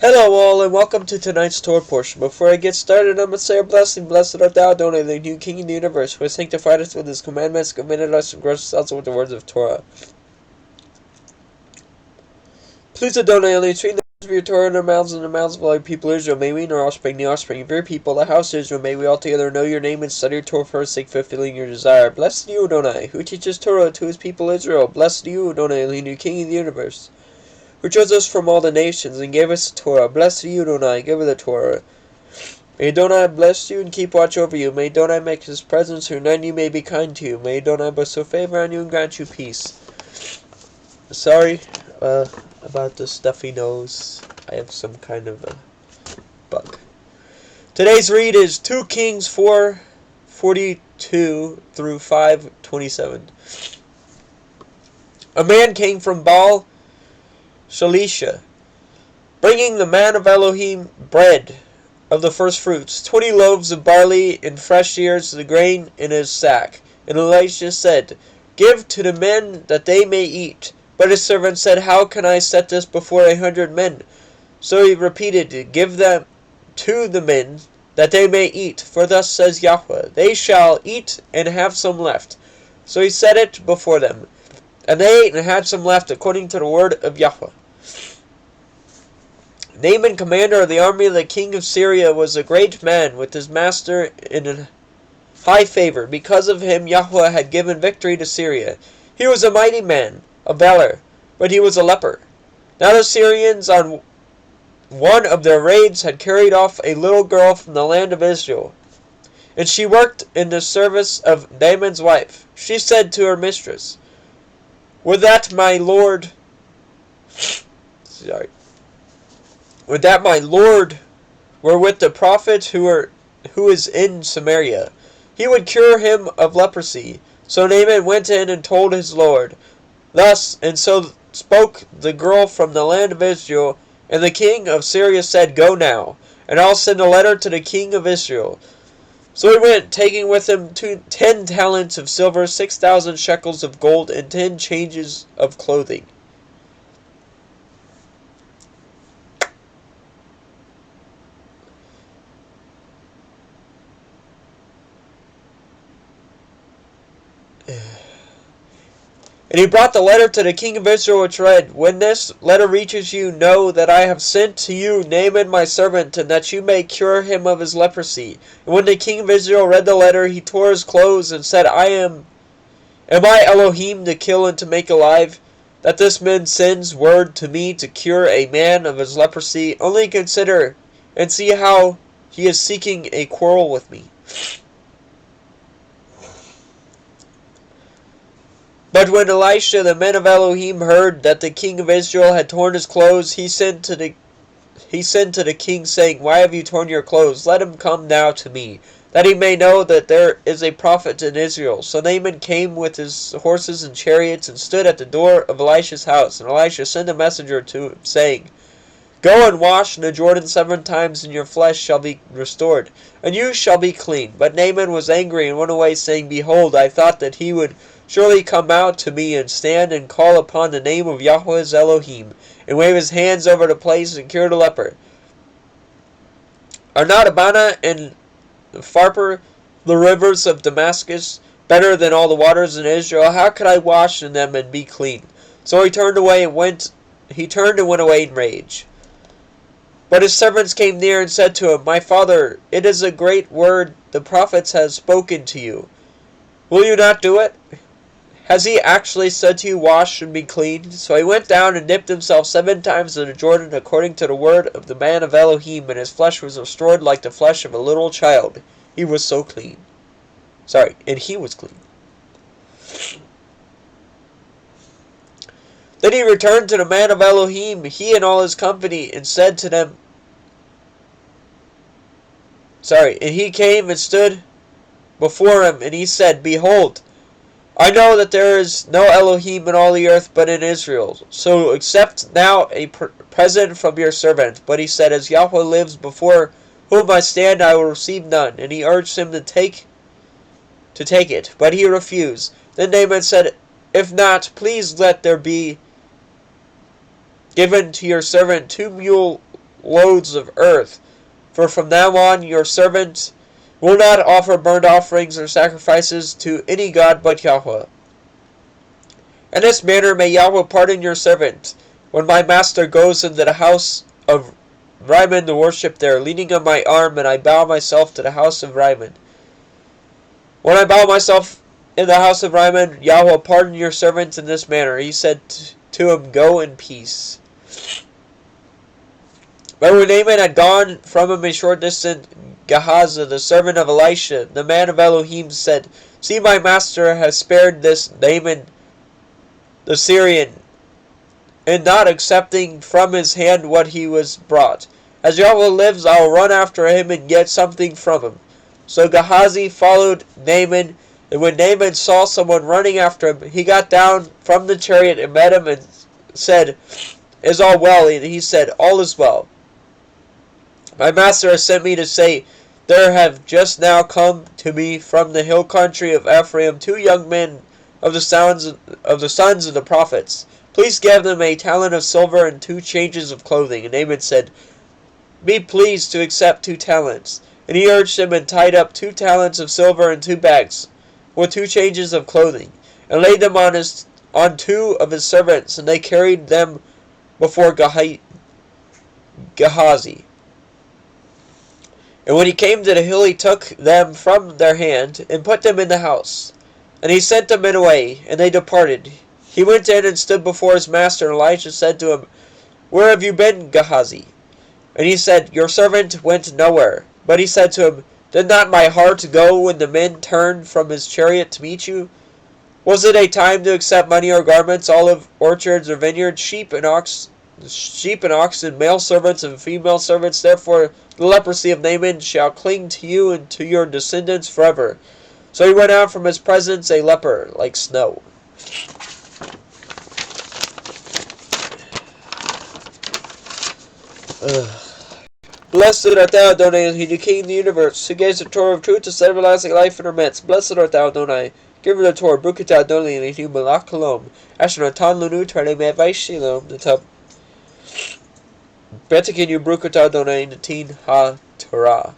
Hello all, and welcome to tonight's Torah portion. Before I get started, I'm going to say a blessing. Blessed art thou, Adonai, the new King of the universe, who has sanctified us with his commandments, committed us, and graced us also with the words of Torah. Please, Adonai, only treat the words of your Torah in our mouths and the mouths of all your people Israel. May we and our offspring, the offspring of your people, the house of Israel, may we all together know your name and study your Torah for our sake, fulfilling your desire. Blessed you, Adonai, who teaches Torah to his people Israel. Blessed you, Adonai, the new King of the universe, who chose us from all the nations and gave us the Torah. Blessed are you, Adonai, giver of the Torah. May Adonai bless you and keep watch over you. May Adonai make his presence here, and you may be kind to you. May Adonai bestow favor on you and grant you peace. Sorry about the stuffy nose. I have some kind of a bug. Today's read is 2 Kings 4:42 through 5:27. A man came from Baal Shalisha, bringing the man of Elohim bread of the first fruits, 20 loaves of barley and fresh ears of the grain in his sack. And Elisha said, "Give to the men that they may eat." But his servant said, "How can I set this before 100 men? So he repeated, "Give them to the men that they may eat. For thus says Yahweh, they shall eat and have some left." So he set it before them, and they ate and had some left, according to the word of Yahweh. Naaman, commander of the army of the king of Syria, was a great man with his master in high favor. Because of him Yahweh had given victory to Syria. He was a mighty man of valor, but he was a leper. Now the Syrians on one of their raids had carried off a little girl from the land of Israel, and she worked in the service of Naaman's wife. She said to her mistress, Would that my lord were with the prophet who is in Samaria. He would cure him of leprosy." So Naaman went in and told his lord. Thus and so spoke the girl from the land of Israel. And the king of Syria said, "Go now, and I'll send a letter to the king of Israel." So he went, taking with him 10 talents of silver, 6,000 shekels of gold, and 10 changes of clothing. And he brought the letter to the king of Israel, which read, "When this letter reaches you, know that I have sent to you Naaman my servant, and that you may cure him of his leprosy." And when the king of Israel read the letter, he tore his clothes and said, Am I Elohim to kill and to make alive, that this man sends word to me to cure a man of his leprosy? Only consider and see how he is seeking a quarrel with me. But when Elisha, the man of Elohim, heard that the king of Israel had torn his clothes, he sent to the king, saying, "Why have you torn your clothes? Let him come now to me, that he may know that there is a prophet in Israel." So Naaman came with his horses and chariots, and stood at the door of Elisha's house. And Elisha sent a messenger to him, saying, "Go and wash in the Jordan 7 times, and your flesh shall be restored, and you shall be clean." But Naaman was angry, and went away, saying, "Behold, I thought that he would surely come out to me, and stand and call upon the name of Yahweh's Elohim, and wave his hands over the place, and cure the leper. Are not Abana and Pharpar, the rivers of Damascus, better than all the waters in Israel? How could I wash in them and be clean?" So he turned and went away in rage. But his servants came near and said to him, "My father, it is a great word the prophets have spoken to you. Will you not do it? Has he actually said to you, 'Wash and be clean'?" So he went down and dipped himself 7 times in the Jordan, according to the word of the man of Elohim, and his flesh was restored like the flesh of a little child. He was so clean. And he was clean. Then he returned to the man of Elohim, he and all his company, and said to them, and he came and stood before him, and he said, "Behold, I know that there is no Elohim in all the earth but in Israel. So accept now a present from your servant." But he said, "As Yahweh lives, before whom I stand, I will receive none." And he urged him to take it, but he refused. Then Naaman said, "If not, please let there be given to your servant 2 mule loads of earth. For from now on your servant will not offer burnt offerings or sacrifices to any god but Yahweh. In this manner may Yahweh pardon your servant, when my master goes into the house of Rimmon to worship there, leaning on my arm, and I bow myself to the house of Rimmon. When I bow myself in the house of Rimmon, Yahweh pardon your servant in this manner. He said to him, Go in peace. But when Naaman had gone from him a short distance, Gehazi, the servant of Elisha, the man of Elohim, said, See, my master has spared this Naaman the Syrian, and not accepting from his hand what he was brought. As Yahweh lives, I will run after him and get something from him. So Gehazi followed Naaman, and when Naaman saw someone running after him, he got down from the chariot and met him and said, Is all well? And he said, All is well. My master has sent me to say, There have just now come to me from the hill country of Ephraim 2 young men of the sons of the prophets. Please give them a talent of silver and 2 changes of clothing. And Naaman said, Be pleased to accept 2 talents. And he urged him and tied up 2 talents of silver in 2 bags, with 2 changes of clothing, and laid them on 2 of his servants, and they carried them before Gehazi. And when he came to the hill, he took them from their hand, and put them in the house. And he sent the men away, and they departed. He went in and stood before his master, and Elisha said to him, Where have you been, Gehazi? And he said, Your servant went nowhere. But he said to him, Did not my heart go when the men turned from his chariot to meet you? Was it a time to accept money or garments, olive orchards or vineyards, sheep and oxen, male servants and female servants? Therefore the leprosy of Naaman shall cling to you and to your descendants forever. So he went out from his presence a leper like snow. Blessed art thou, Adonai, the King of the universe, who gives the Torah of truth to set everlasting life in our midst. Blessed art thou, Adonai, giver of the Torah, Baruch atah Adonai, Eloheinu melech haolam, asher natan lanu Torah me'avai shalom, the top. Betekinu Baruch atah Adonai, Natin ha-Torah.